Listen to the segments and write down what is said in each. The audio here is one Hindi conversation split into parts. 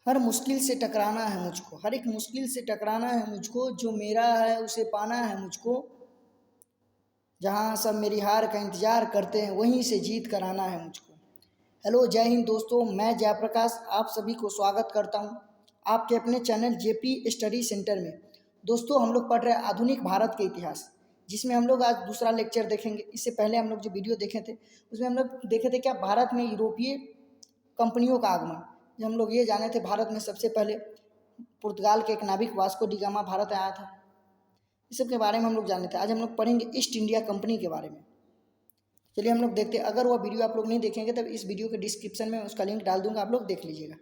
हर मुश्किल से टकराना है मुझको, हर एक मुश्किल से टकराना है मुझको, जो मेरा है उसे पाना है मुझको, जहाँ सब मेरी हार का इंतजार करते हैं वहीं से जीत कर आना है मुझको। हेलो, जय हिंद दोस्तों, मैं जयप्रकाश आप सभी को स्वागत करता हूँ आपके अपने चैनल जेपी स्टडी सेंटर में। दोस्तों, हम लोग पढ़ रहे हैं आधुनिक भारत के इतिहास, जिसमें हम लोग आज दूसरा लेक्चर देखेंगे। इससे पहले हम लोग जो वीडियो देखे थे उसमें हम लोग देखे थे क्या भारत में यूरोपीय कंपनियों का आगमन। जब हम लोग ये जाने थे भारत में सबसे पहले पुर्तगाल के एक नाविक वास्को डी गामा भारत आया था, इस सब के बारे में हम लोग जाने थे। आज हम लोग पढ़ेंगे ईस्ट इंडिया कंपनी के बारे में। चलिए हम लोग देखते हैं। अगर वह वीडियो आप लोग नहीं देखेंगे तब इस वीडियो के डिस्क्रिप्शन में उसका लिंक डाल दूंगा, आप लोग देख लीजिएगा।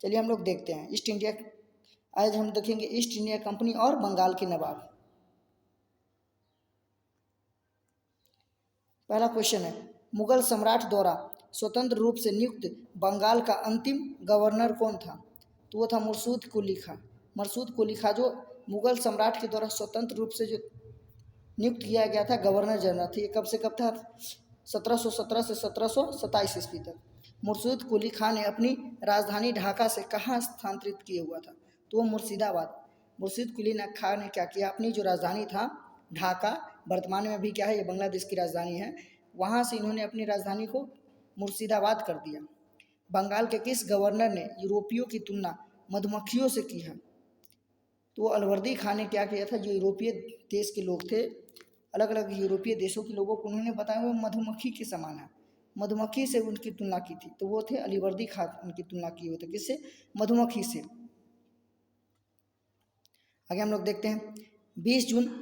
चलिए हम लोग देखते हैं ईस्ट इंडिया। आज हम देखेंगे ईस्ट इंडिया कंपनी और बंगाल के नवाब। पहला क्वेश्चन है, मुगल सम्राट द्वारा स्वतंत्र रूप से नियुक्त बंगाल का अंतिम गवर्नर कौन था? तो वो था मुर्शद कुली खां। मुर्शद कुली खां जो मुगल सम्राट के द्वारा स्वतंत्र रूप से जो नियुक्त किया गया था गवर्नर जनरल थे। ये कब से कब था? 1717 से 1727 ईस्वी तक। मुर्शद कुली खां ने अपनी राजधानी ढाका से कहाँ स्थानांतरित किया हुआ था? तो वो मुर्शिदाबाद। मुर्शद कुली खां ने क्या किया, अपनी जो राजधानी था ढाका, वर्तमान में भी क्या है, ये बांग्लादेश की राजधानी है, वहाँ से इन्होंने अपनी राजधानी को मुर्शिदाबाद कर दिया। बंगाल के किस गवर्नर ने यूरोपियों की तुलना मधुमक्खियों से की है? तो अलवर्दी खान ने क्या किया था, जो यूरोपीय देश के लोग थे, अलग अलग यूरोपीय देशों के लोगों को उन्होंने बताया हुआ मधुमक्खी के समान है, मधुमक्खी से उनकी तुलना की थी। तो वो थे अलीवर्दी खान, उनकी तुलना की हुई थी किससे? मधुमक्खी से। आगे हम लोग देखते हैं, 20 जून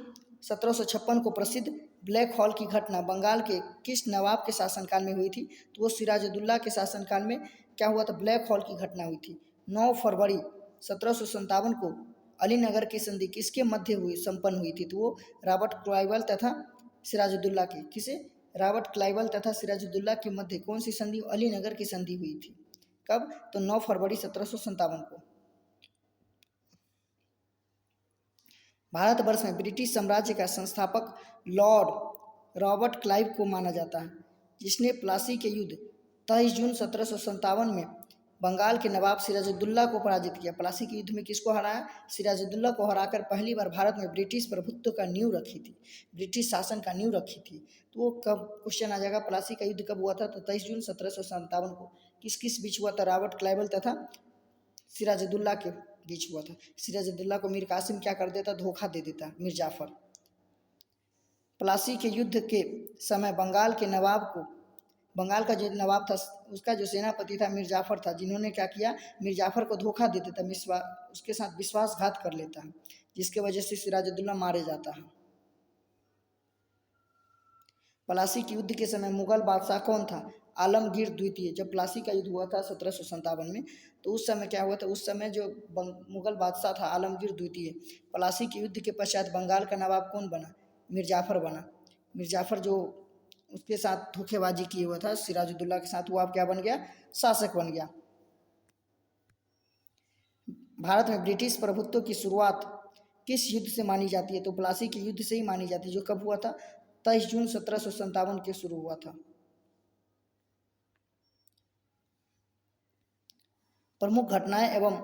1756 को प्रसिद्ध ब्लैक हॉल की घटना बंगाल के किस नवाब के शासनकाल में हुई थी? तो वो सिराजुद्दौला के शासनकाल में क्या हुआ था, ब्लैक हॉल की घटना हुई थी। 9 फरवरी 1757 को अलीनगर की संधि किसके मध्य हुई, संपन्न हुई थी? तो वो रॉबर्ट क्लाइवल तथा सिराजुद्दौला की, किसे? रॉबर्ट क्लाइवल तथा सिराजुद्दौला के मध्य कौन सी संधि? अलीनगर की संधि हुई थी। कब? तो 9 फरवरी 1757 को। भारतवर्ष में ब्रिटिश साम्राज्य का संस्थापक लॉर्ड रॉबर्ट क्लाइव को माना जाता है, जिसने प्लासी के युद्ध 23 जून 1757 में बंगाल के नवाब सिराजुद्दौला को पराजित किया। प्लासी के युद्ध में किसको हराया? सिराजुद्दौला को हराकर पहली बार भारत में ब्रिटिश प्रभुत्व का नींव रखी थी, ब्रिटिश शासन का नींव रखी थी। तो वो कब क्वेश्चन आ जाएगा, प्लासी का युद्ध कब हुआ था? तो 23 जून 1757 को। किस किस बीच हुआ था? रॉबर्ट क्लाइव तथा सिराजुद्दौला के बीच हुआ था। सिराजुद्दौला को मीर कासिम क्या कर देता? धोखा दे देता, मीर जाफर। प्लासी के युद्ध के समय बंगाल के नवाब को, बंगाल का जो नवाब था उसका जो सेनापति था मीर जाफर था, जिन्होंने क्या किया, मीर जाफर को धोखा दे देता, उसके साथ विश्वासघात कर लेता है, जिसके वजह से सिराजुद्दौला मारे जाता है। प्लासी के युद्ध के समय मुगल बादशाह कौन था? आलमगीर द्वितीय। जब प्लासी का युद्ध हुआ था 1757 में, तो उस समय क्या हुआ था, उस समय जो मुगल बादशाह था आलमगीर द्वितीय, प्लासी के युद्ध के पश्चात बंगाल का नवाब कौन बना? मीर जाफर बना। मीर जाफर जो उसके साथ धोखेबाजी किए हुआ था सिराजुद्दौला के साथ, वो अब क्या बन गया? शासक बन गया। भारत में ब्रिटिश प्रभुत्व की शुरुआत किस युद्ध से मानी जाती है? तो प्लासी के युद्ध से ही मानी जाती है, जो कब हुआ था? 23 जून 1757 के शुरू हुआ था। प्रमुख घटनाएं एवं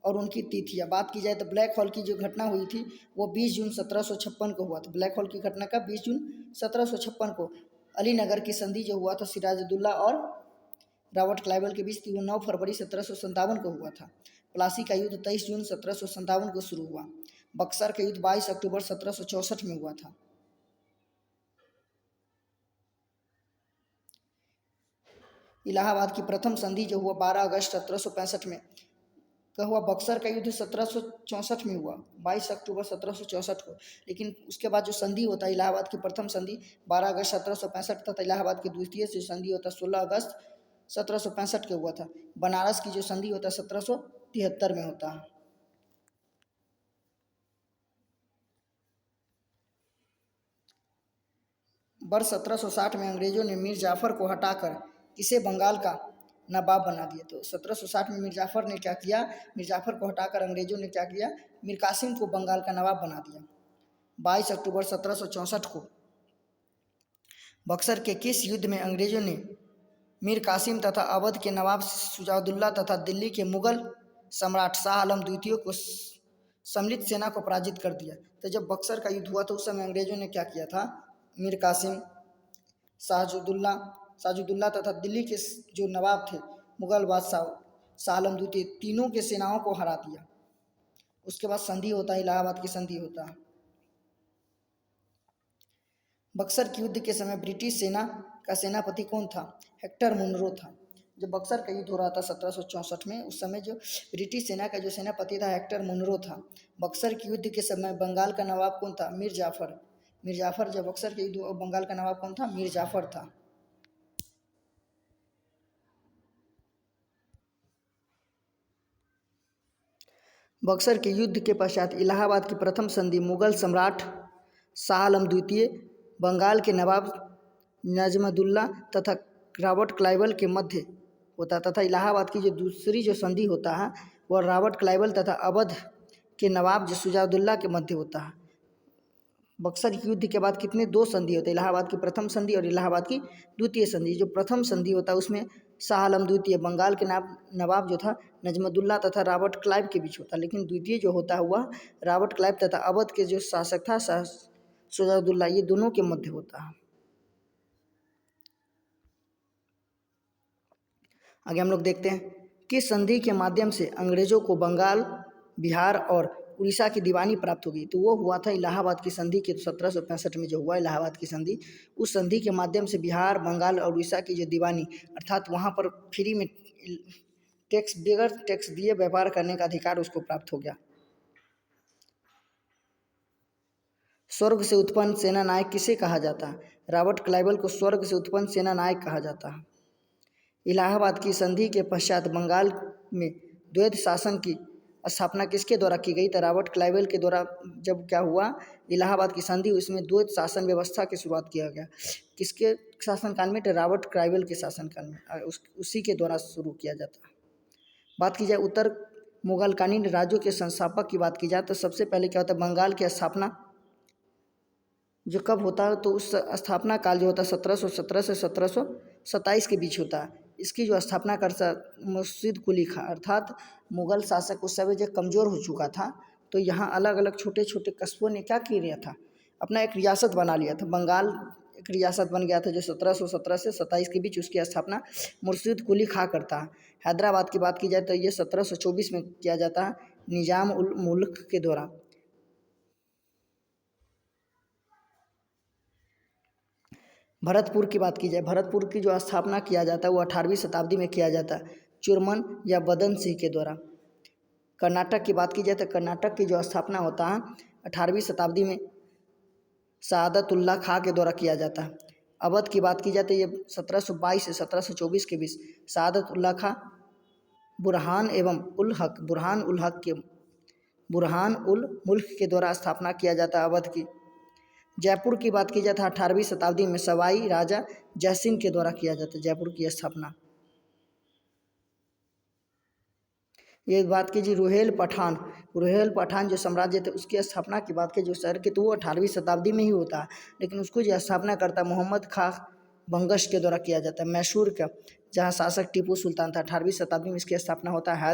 और उनकी तिथियां बात की जाए तो ब्लैक हॉल की जो घटना हुई थी वो 20 जून 1756 को हुआ था। ब्लैक हॉल की घटना का 20 जून 1756 को। अलीनगर की संधि जो हुआ था सिराजुद्दौला और रॉबर्ट क्लाइव के बीच थी, वो 9 फरवरी 1757 को हुआ था। प्लासी का युद्ध 23 जून 1757 को शुरू हुआ। बक्सर का युद्ध 22 अक्टूबर 1764 में हुआ था। इलाहाबाद की प्रथम संधि जो हुआ 12 अगस्त 1765 में का हुआ। बक्सर का युद्ध 1764 में हुआ, 22 अक्टूबर 1764 को। लेकिन उसके बाद जो संधि होता है इलाहाबाद की प्रथम संधि 12 अगस्त 1765 तथा इलाहाबाद की द्वितीय जो संधि होता है 16 अगस्त 1765 के हुआ था। बनारस की जो संधि होता है 1773 में होता है। वर्ष 1760 में अंग्रेजों ने मीर जाफर को हटाकर किसे बंगाल का नवाब बना दिया? तो 1760 में मीर जाफर ने क्या किया, मीर जाफर को हटाकर अंग्रेजों ने क्या किया, मीर कासिम को बंगाल का नवाब बना दिया। 22 अक्टूबर 1764 को बक्सर के किस युद्ध में अंग्रेजों ने मीर कासिम तथा अवध के नवाब शुजाउद्दौला तथा दिल्ली के मुगल सम्राट शाह आलम द्वितीय को सम्मिलित सेना को पराजित कर दिया। तो जब बक्सर का युद्ध हुआ तो उस समय अंग्रेजों ने क्या किया था, मीर कासिम, साजुद्दौला तथा दिल्ली के जो नवाब थे मुगल बादशाह शाह आलम द्वितीय, तीनों के सेनाओं को हरा दिया। उसके बाद संधि होता है, इलाहाबाद की संधि होता है। बक्सर के युद्ध के समय ब्रिटिश सेना का सेनापति कौन था, हेक्टर मुनरो था। जब बक्सर का युद्ध हो रहा था 1764 में, उस समय जो ब्रिटिश सेना का जो सेनापति था हेक्टर मुनरो था। बक्सर के युद्ध के समय बंगाल का नवाब कौन था, मीर जाफर। जब बक्सर के युद्ध बंगाल का नवाब कौन था, मीर जाफर था। बक्सर के युद्ध के पश्चात इलाहाबाद की प्रथम संधि मुगल सम्राट शाह आलम द्वितीय, बंगाल के नवाब नजमुद्दौला तथा रॉबर्ट क्लाइव के मध्य होता, तथा इलाहाबाद की जो दूसरी जो संधि होता है वह रॉबर्ट क्लाइव तथा अवध के नवाब शुजाउद्दौला के मध्य होता है। बक्सर युद्ध के बाद कितने, 2 संधि होते हैं, इलाहाबाद की प्रथम संधि और इलाहाबाद की द्वितीय संधि। जो प्रथम संधि होता है उसमें शाह आलम द्वितीय बंगाल के नवाब जो था नजमुद्दौला तथा रॉबर्ट क्लाइव के बीच होता, लेकिन द्वितीय जो होता हुआ रॉबर्ट क्लाइव तथा अवध के जो शासक था शुजाउद्दौला, ये दोनों के मध्य होता है। आगे हम लोग देखते हैं किस संधि के माध्यम से अंग्रेजों को बंगाल, बिहार और उड़ीसा की दीवानी प्राप्त हो गई। तो वो हुआ था इलाहाबाद की संधि के 1765 में जो हुआ इलाहाबाद की संधि, उस संधि के माध्यम से बिहार, बंगाल और उड़ीसा की जो दीवानी, अर्थात वहाँ पर फ्री में टैक्स, बगैर टैक्स दिए व्यापार करने का अधिकार उसको प्राप्त हो गया। स्वर्ग से उत्पन्न सेना नायक किसे कहा जाता है, रॉबर्ट क्लाइव को स्वर्ग से उत्पन्न सेना नायक कहा जाता है। इलाहाबाद की संधि के पश्चात बंगाल में द्वैध शासन की स्थापना किसके द्वारा की गई, तो रॉबर्ट क्लाइव के द्वारा। जब क्या हुआ इलाहाबाद की संधि, उसमें द्वैध शासन व्यवस्था की शुरुआत किया गया। किसके शासनकाल में, तो रॉबर्ट क्लाइव के शासनकाल में, उसी के द्वारा शुरू किया जाता है। बात की जाए उत्तर मुगलकालीन राज्यों के संस्थापक की बात की जाए तो सबसे पहले क्या होता है, बंगाल की स्थापना जो कब होता है, तो उस स्थापना काल जो होता है 1717 से 1727 के बीच होता है। इसकी जो स्थापना करता मुर्शिद कुली खां, अर्थात मुग़ल शासक उस समय जो कमज़ोर हो चुका था, तो यहाँ अलग अलग छोटे छोटे कस्बों ने क्या किया था, अपना एक रियासत बना लिया था। बंगाल एक रियासत बन गया था जो 1717 से 27 के बीच उसकी स्थापना मुर्शिद कुली खां करता है। हैदराबाद की बात की जाए तो ये 1724 में किया जाता है निज़ाम उल मुल्क के द्वारा। भरतपुर की बात की जाए, भरतपुर की जो स्थापना किया जाता है वो 18वीं शताब्दी में किया जाता है चुरमन या बदन सिंह के द्वारा। कर्नाटक की बात की जाए तो कर्नाटक की जो स्थापना होता है 18वीं शताब्दी में सआदतुल्ला खां के द्वारा किया जाता है। अवध की बात की जाए तो ये 1722 से 1724 के बीच सआदतुल्ला खां बुरहान उल मुल्क के द्वारा स्थापना किया जाता है अवध की। जयपुर की बात की जाए तो 18वीं शताब्दी में सवाई राजा जयसिंह के द्वारा किया जाता है जयपुर की स्थापना। ये बात कीजिए रुहेल पठान जो साम्राज्य थे उसकी स्थापना की बात की जो शहर की, तो वो 18वीं शताब्दी में ही होता है, लेकिन उसको जो स्थापना करता है मोहम्मद खां बंगश के द्वारा किया जाता है। मैसूर का जहाँ शासक टीपू सुल्तान था, 18वीं शताब्दी में इसकी स्थापना होता है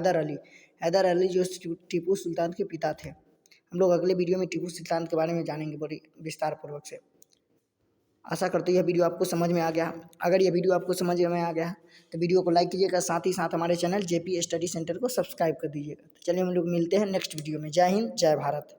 हैदर अली जो टीपू सुल्तान के पिता थे। हम लोग अगले वीडियो में टीपू सुल्तान के बारे में जानेंगे बड़ी विस्तार पूर्वक से। आशा करते हैं यह वीडियो आपको समझ में आ गया। अगर यह वीडियो आपको समझ में आ गया तो वीडियो को लाइक कीजिएगा, साथ ही साथ हमारे चैनल जेपी स्टडी सेंटर को सब्सक्राइब कर दीजिएगा। तो चलिए हम लोग मिलते हैं नेक्स्ट वीडियो में। जय हिंद, जय भारत।